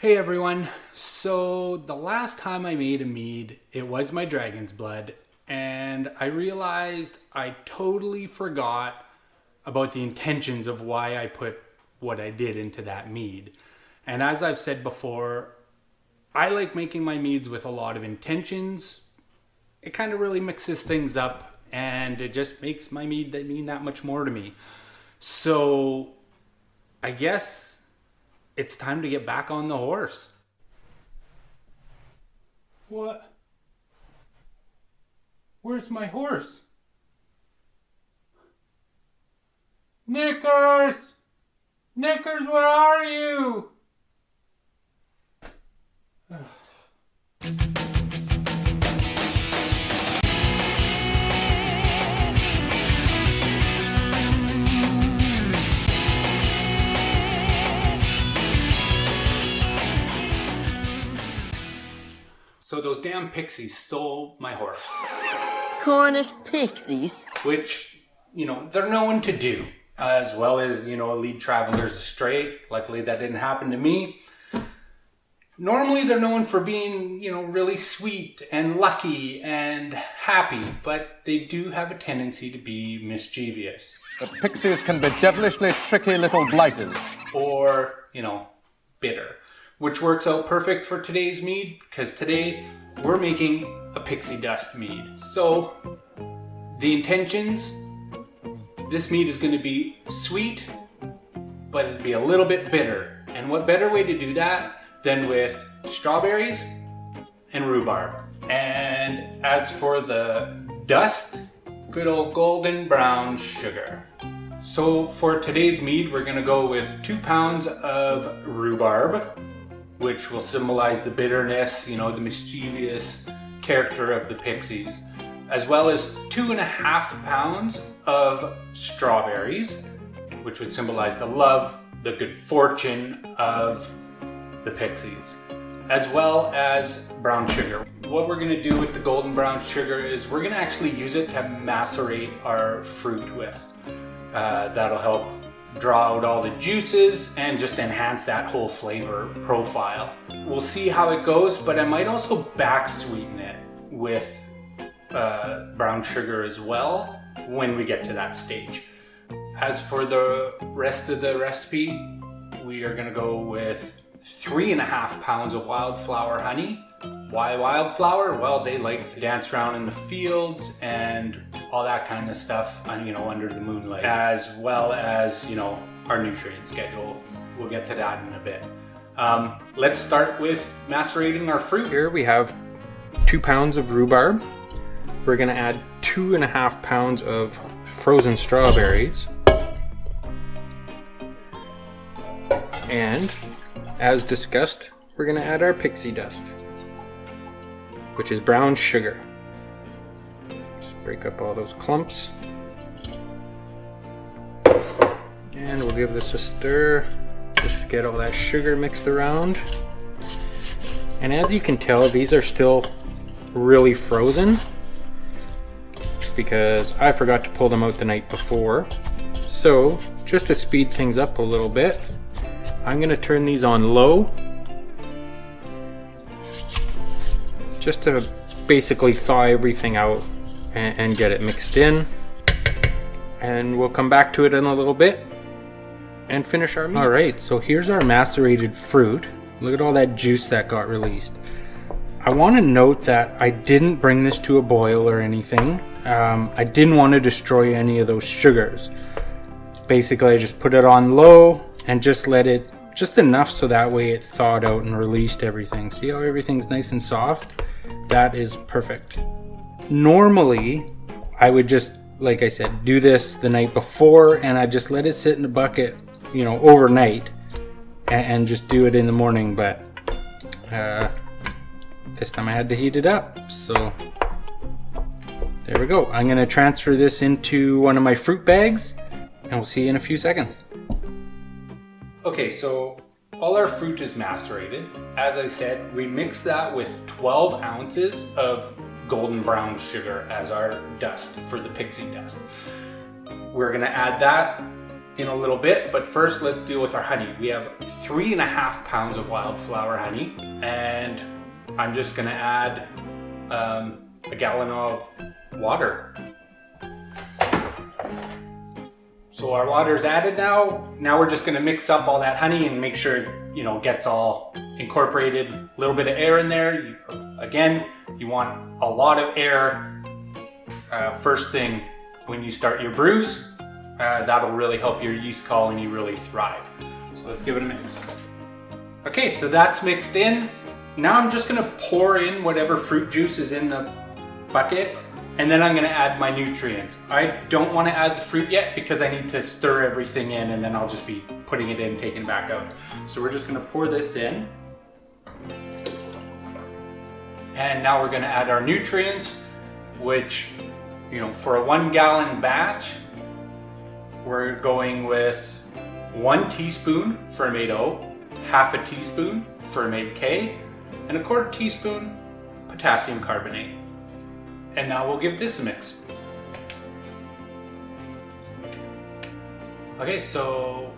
Hey everyone, so the last time I made a mead, it was my dragon's blood, and I realized I totally forgot about the intentions of why I put what I did into that mead. And as I've said before, I like making my meads with a lot of intentions. It kind of really mixes things up, and it just makes my mead mean that much more to me. So I guess it's time to get back on the horse. What? Where's my horse? Knickers! Knickers, where are you? So those damn pixies stole my horse. Cornish pixies? Which, they're known to do. As well as, lead travelers astray. Luckily that didn't happen to me. Normally they're known for being, really sweet and lucky and happy. But they do have a tendency to be mischievous. The pixies can be devilishly tricky little blighters. Or, bitter. Which works out perfect for today's mead, because today we're making a pixie dust mead. So, the intentions, this mead is going to be sweet, but it'll be a little bit bitter. And what better way to do that than with strawberries and rhubarb. And as for the dust, good old golden brown sugar. So for today's mead, we're going to go with 2 pounds of rhubarb, which will symbolize the bitterness, the mischievous character of the pixies, as well as 2.5 pounds of strawberries, which would symbolize the love, the good fortune of the pixies, as well as brown sugar. What we're going to do with the golden brown sugar is we're going to actually use it to macerate our fruit with. That'll help draw out all the juices and just enhance that whole flavor profile. We'll see how it goes, but I might also back sweeten it with brown sugar as well when we get to that stage. As for the rest of the recipe, we are going to go with 3.5 pounds of wildflower honey. Why wildflower? Well, they like to dance around in the fields and all that kind of stuff, under the moonlight, as well as, our nutrient schedule. We'll get to that in a bit. Let's start with macerating our fruit. Here we have 2 pounds of rhubarb. We're going to add 2.5 pounds of frozen strawberries. And as discussed, we're going to add our pixie dust, which is brown sugar. Just break up all those clumps. And we'll give this a stir just to get all that sugar mixed around. And as you can tell, these are still really frozen because I forgot to pull them out the night before. So just to speed things up a little bit, I'm going to turn these on low just to basically thaw everything out and get it mixed in. And we'll come back to it in a little bit and finish our mead. Alright, so here's our macerated fruit. Look at all that juice that got released. I want to note that I didn't bring this to a boil or anything. I didn't want to destroy any of those sugars. Basically, I just put it on low and just let it, just enough so that way it thawed out and released everything. See how everything's nice and soft? That is perfect. Normally, I would just, like I said, do this the night before and I just let it sit in a bucket, overnight and just do it in the morning. But this time I had to heat it up. So there we go. I'm going to transfer this into one of my fruit bags and we'll see you in a few seconds. Okay, so all our fruit is macerated. As I said, we mix that with 12 ounces of golden brown sugar as our dust for the pixie dust. We're going to add that in a little bit, but first let's deal with our honey. We have 3.5 pounds of wildflower honey, and I'm just gonna add a gallon of water. So our water's added now. Now we're just gonna mix up all that honey and make sure it gets all incorporated. A little bit of air in there. Again, you want a lot of air first thing when you start your brews. That'll really help your yeast colony really thrive. So let's give it a mix. Okay, so that's mixed in. Now I'm just gonna pour in whatever fruit juice is in the bucket, and then I'm gonna add my nutrients. I don't wanna add the fruit yet because I need to stir everything in, and then I'll just be putting it in, taking it back out. So we're just gonna pour this in. And now we're gonna add our nutrients, which, for a 1 gallon batch, we're going with 1 teaspoon Ferment O, half a teaspoon Ferment K, and 1/4 teaspoon potassium carbonate. And now we'll give this a mix. Okay, so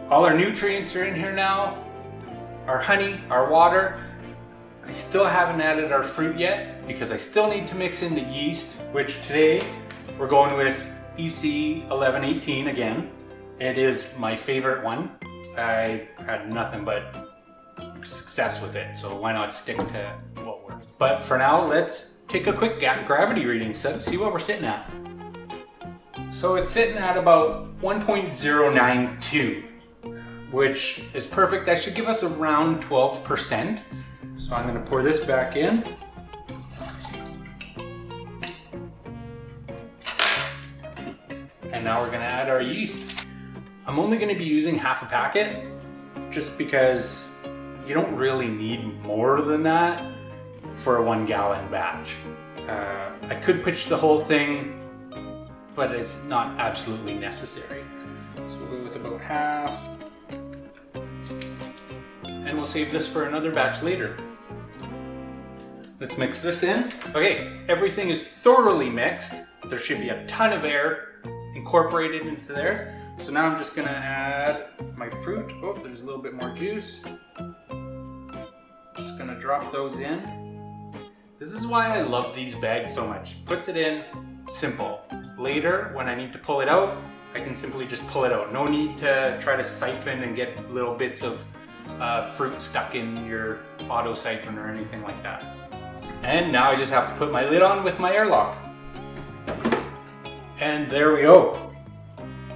all our nutrients are in here now. Our honey, our water. I still haven't added our fruit yet because I still need to mix in the yeast, which today we're going with EC 1118 again. It is my favorite one. I've had nothing but success with it, so why not stick to what works. But for now, let's take a quick gravity reading, so see what we're sitting at. So it's sitting at about 1.092, which is perfect. That should give us around 12%. So I'm gonna pour this back in. And now we're gonna add our yeast. I'm only gonna be using half a packet just because you don't really need more than that for a 1 gallon batch. I could pitch the whole thing, but it's not absolutely necessary. So we'll go with about half. And we'll save this for another batch later. Let's mix this in. Okay, everything is thoroughly mixed. There should be a ton of air incorporated into there. So now I'm just gonna add my fruit. Oh, there's a little bit more juice. Just gonna drop those in. This is why I love these bags so much. Puts it in, simple. Later, when I need to pull it out, I can simply just pull it out. No need to try to siphon and get little bits of fruit stuck in your auto siphon or anything like that. And now I just have to put my lid on with my airlock. And there we go.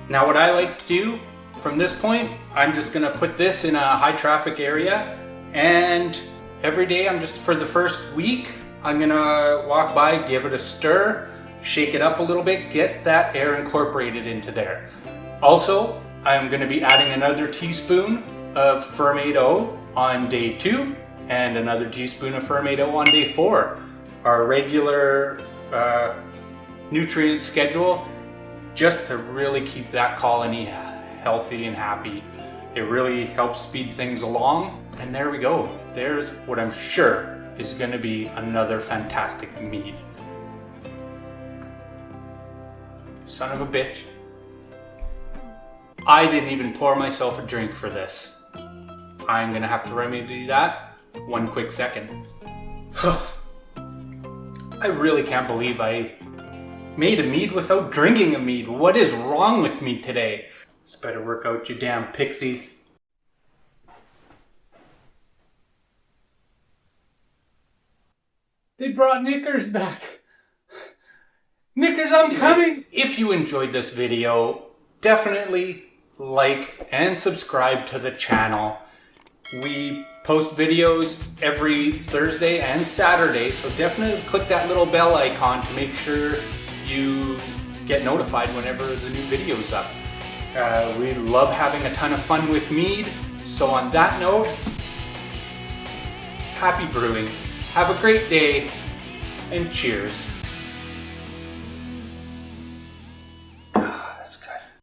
Now what I like to do from this point, I'm just gonna put this in a high traffic area, and every day for the first week, I'm gonna walk by, give it a stir, shake it up a little bit, get that air incorporated into there. Also, I'm gonna be adding another teaspoon of Ferment O on day 2 and another teaspoon of Ferment O on day 4. Our regular nutrient schedule, just to really keep that colony healthy and happy. It really helps speed things along. And there we go. There's what I'm sure is going to be another fantastic mead. Son of a bitch. I didn't even pour myself a drink for this. I'm going to have to remedy that one quick second. I really can't believe I made a mead without drinking a mead. What is wrong with me today? This better work out, you damn pixies. They brought Knickers back. Knickers, I'm coming! If you enjoyed this video, definitely like and subscribe to the channel. We post videos every Thursday and Saturday, so definitely click that little bell icon to make sure you get notified whenever the new video is up. We love having a ton of fun with mead, so on that note, happy brewing, have a great day, and cheers.